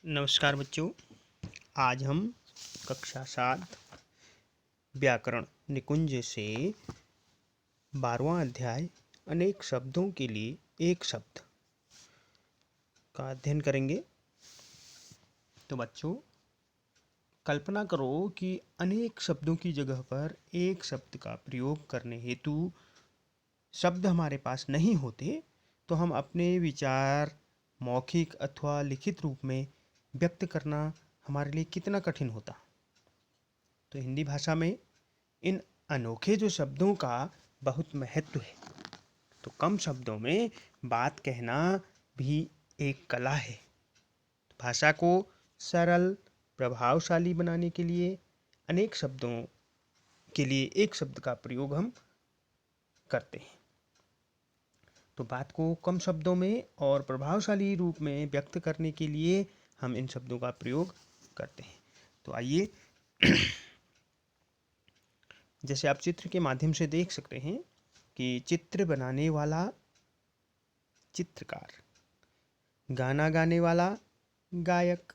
नमस्कार बच्चों। आज हम कक्षा 7 व्याकरण निकुंज से 12वां अध्याय अनेक शब्दों के लिए एक शब्द का अध्ययन करेंगे। तो बच्चों, कल्पना करो कि अनेक शब्दों की जगह पर एक शब्द का प्रयोग करने हेतु शब्द हमारे पास नहीं होते तो हम अपने विचार मौखिक अथवा लिखित रूप में व्यक्त करना हमारे लिए कितना कठिन होता। तो हिंदी भाषा में इन अनोखे जो शब्दों का बहुत महत्व है। तो कम शब्दों में बात कहना भी एक कला है। भाषा को सरल प्रभावशाली बनाने के लिए अनेक शब्दों के लिए एक शब्द का प्रयोग हम करते हैं। तो बात को कम शब्दों में और प्रभावशाली रूप में व्यक्त करने के लिए हम इन शब्दों का प्रयोग करते हैं। तो आइए, जैसे आप चित्र के माध्यम से देख सकते हैं कि चित्र बनाने वाला चित्रकार, गाना गाने वाला गायक,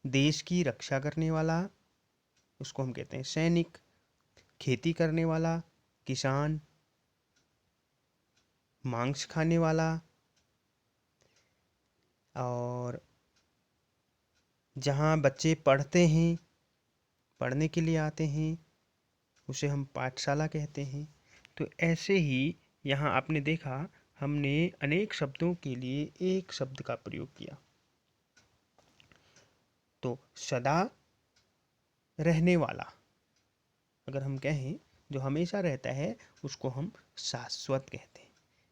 देश की रक्षा करने वाला उसको हम कहते हैं सैनिक, खेती करने वाला किसान, मांस खाने वाला, और जहाँ बच्चे पढ़ते हैं, पढ़ने के लिए आते हैं, उसे हम पाठशाला कहते हैं। तो ऐसे ही यहाँ आपने देखा, हमने अनेक शब्दों के लिए एक शब्द का प्रयोग किया। तो सदा रहने वाला अगर हम कहें, जो हमेशा रहता है, उसको हम शाश्वत कहते हैं।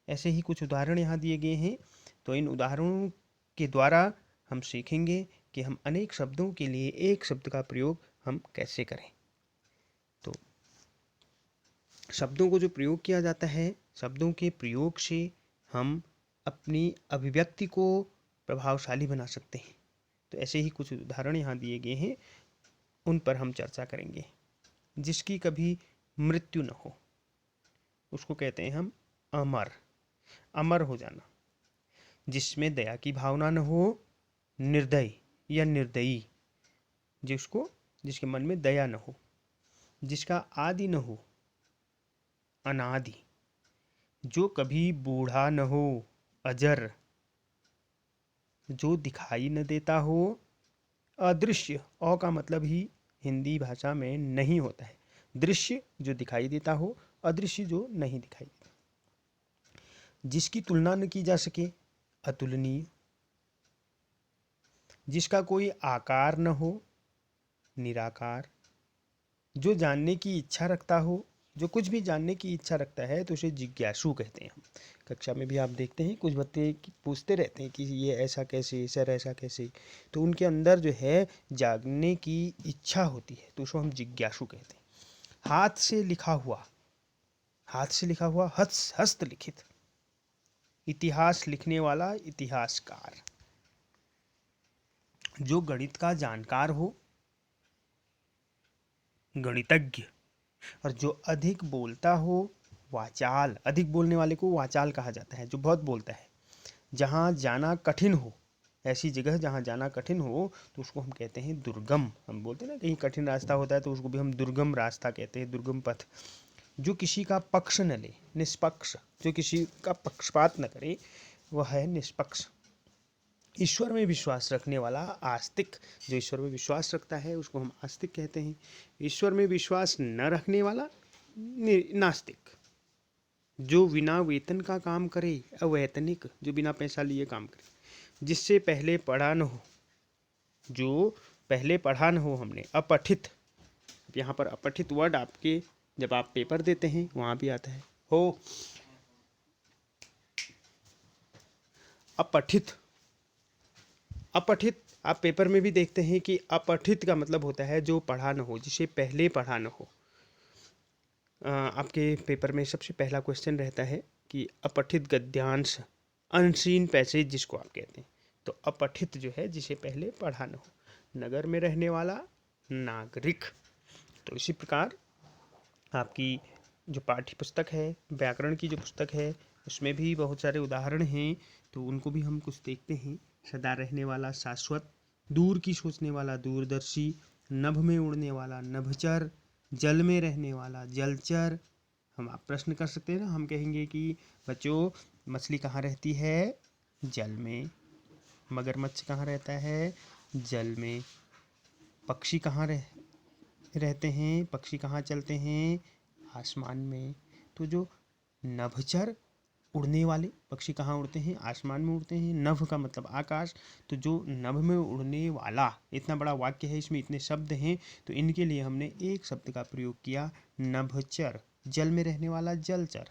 ऐसे ही कुछ उदाहरण यहाँ दिए गए हैं। तो इन उदाहरणों के द्वारा हम सीखेंगे कि हम अनेक शब्दों के लिए एक शब्द का प्रयोग हम कैसे करें। तो शब्दों को जो प्रयोग किया जाता है, शब्दों के प्रयोग से हम अपनी अभिव्यक्ति को प्रभावशाली बना सकते हैं। तो ऐसे ही कुछ उदाहरण यहाँ दिए गए हैं, उन पर हम चर्चा करेंगे। जिसकी कभी मृत्यु न हो, उसको कहते हैं हम अमर, अमर हो जाना। जिसमें दया की भावना न हो, निर्दय या निर्दयी, जिसके मन में दया न हो। जिसका आदि न हो, अनादि। जो कभी बूढ़ा न हो, अजर। जो दिखाई न देता हो, अदृश्य। अ का मतलब ही हिंदी भाषा में नहीं होता है। दृश्य जो दिखाई देता हो, अदृश्य जो नहीं दिखाई देता। जिसकी तुलना न की जा सके, अतुलनीय। जिसका कोई आकार न हो, निराकार। जो जानने की इच्छा रखता हो, जो कुछ भी जानने की इच्छा रखता है तो उसे जिज्ञासु कहते हैं हम। कक्षा में भी आप देखते हैं कुछ बच्चे पूछते रहते हैं कि ये ऐसा कैसे, सर ऐसा कैसे। तो उनके अंदर जो है जानने की इच्छा होती है, तो उसको हम जिज्ञासु कहते हैं। हाथ से लिखा हुआ, हाथ से लिखा हुआ हस्तलिखित। इतिहास लिखने वाला इतिहासकार। जो गणित का जानकार हो, गणितज्ञ। और जो अधिक बोलता हो, वाचाल। अधिक बोलने वाले को वाचाल कहा जाता है, जो बहुत बोलता है। जहाँ जाना कठिन हो, ऐसी जगह जहाँ जाना कठिन हो तो उसको हम कहते हैं दुर्गम। हम बोलते हैं ना, कहीं कठिन रास्ता होता है तो उसको भी हम दुर्गम रास्ता कहते हैं, दुर्गम पथ। जो किसी का पक्ष न ले, निष्पक्ष। जो किसी का पक्षपात न करे, वह है निष्पक्ष। ईश्वर में विश्वास रखने वाला आस्तिक। जो ईश्वर में विश्वास रखता है उसको हम आस्तिक कहते हैं। ईश्वर में विश्वास न रखने वाला नास्तिक। जो बिना वेतन का काम करे, अवैतनिक। जो बिना पैसा लिए काम करे। जिससे पहले पढ़ा न हो, जो पहले पढ़ा न हो हमने, अपठित। यहाँ पर अपठित वर्ड आपके जब आप पेपर देते हैं वहाँ भी आता है, हो अपठित। अपठित आप पेपर में भी देखते हैं कि अपठित का मतलब होता है जो पढ़ा न हो, जिसे पहले पढ़ा न हो। आपके पेपर में सबसे पहला क्वेश्चन रहता है कि अपठित गद्यांश, अनसीन पैसेज जिसको आप कहते हैं। तो अपठित जो है जिसे पहले पढ़ा न हो। नगर में रहने वाला नागरिक। तो इसी प्रकार आपकी जो पाठ्य पुस्तक है, व्याकरण की जो पुस्तक है, उसमें भी बहुत सारे उदाहरण हैं। तो उनको भी हम कुछ देखते हैं सदा रहने वाला शाश्वत, दूर की सोचने वाला दूरदर्शी, नभ में उड़ने वाला नभचर, जल में रहने वाला जलचर। हम आप प्रश्न कर सकते हैं ना, हम कहेंगे कि बच्चों मछली कहाँ रहती है? जल में। मगरमच्छ कहाँ रहता है? जल में। पक्षी कहाँ रहते हैं? पक्षी कहाँ चलते हैं? आसमान में। तो जो नभचर उड़ने वाले पक्षी कहाँ उड़ते हैं? आसमान में उड़ते हैं। नभ का मतलब आकाश, तो जो नभ में उड़ने वाला, इतना बड़ा वाक्य है, इसमें इतने शब्द हैं, तो इनके लिए हमने एक शब्द का प्रयोग किया, नभचर। जल में रहने वाला जलचर,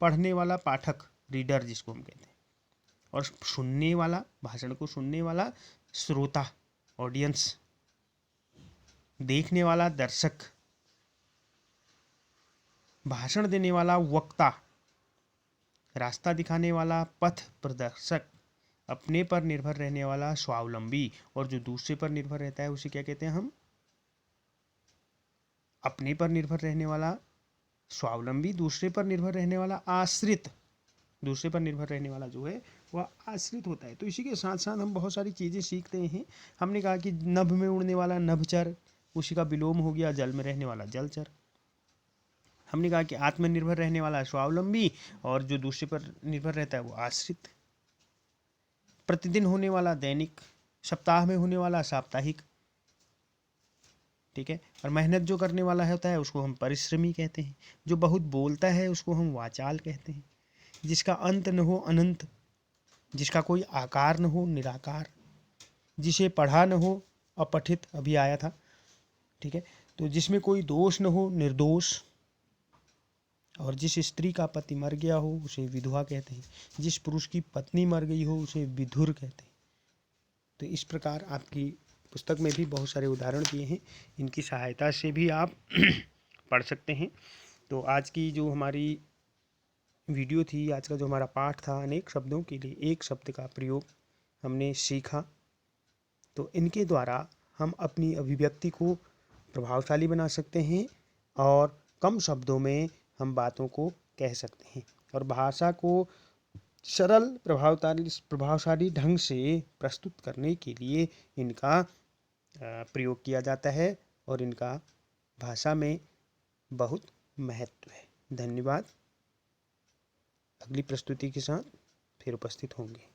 पढ़ने वाला पाठक, रीडर जिसको हम कहते हैं, और सुनने वाला, भाषण को सुनने वाला श्रोता, ऑडियंस, देखने वाला दर्शक, भाषण देने वाला वक्ता, रास्ता दिखाने वाला पथ प्रदर्शक, अपने पर निर्भर रहने वाला स्वावलंबी, और जो दूसरे पर निर्भर रहता है उसे क्या कहते हैं हम? अपने पर निर्भर रहने वाला स्वावलंबी, दूसरे पर निर्भर रहने वाला आश्रित। दूसरे पर निर्भर रहने वाला जो है वह आश्रित होता है। तो इसी के साथ साथ हम बहुत सारी चीज़ें सीखते हैं। हमने कहा कि नभ में उड़ने वाला नभचर, उसी का विलोम हो गया जल में रहने वाला जलचर। हमने कहा कि आत्मनिर्भर रहने वाला स्वावलंबी, और जो दूसरे पर निर्भर रहता है वो आश्रित। प्रतिदिन होने वाला दैनिक, सप्ताह में होने वाला साप्ताहिक, ठीक है। और मेहनत जो करने वाला होता है उसको हम परिश्रमी कहते हैं। जो बहुत बोलता है उसको हम वाचाल कहते हैं। जिसका अंत न हो अनंत, जिसका कोई आकार न हो निराकार, जिसे पढ़ा न हो अपठित, अभी आया था, ठीक है। तो जिसमें कोई दोष न हो निर्दोष, और जिस स्त्री का पति मर गया हो उसे विधवा कहते हैं। जिस पुरुष की पत्नी मर गई हो उसे विधुर कहते हैं। तो इस प्रकार आपकी पुस्तक में भी बहुत सारे उदाहरण दिए हैं, इनकी सहायता से भी आप पढ़ सकते हैं। तो आज की जो हमारी वीडियो थी, आज का जो हमारा पाठ था, अनेक शब्दों के लिए एक शब्द का प्रयोग हमने सीखा। तो इनके द्वारा हम अपनी अभिव्यक्ति को प्रभावशाली बना सकते हैं, और कम शब्दों में हम बातों को कह सकते हैं, और भाषा को सरल प्रभावशाली ढंग से प्रस्तुत करने के लिए इनका प्रयोग किया जाता है, और इनका भाषा में बहुत महत्व है। धन्यवाद। अगली प्रस्तुति के साथ फिर उपस्थित होंगे।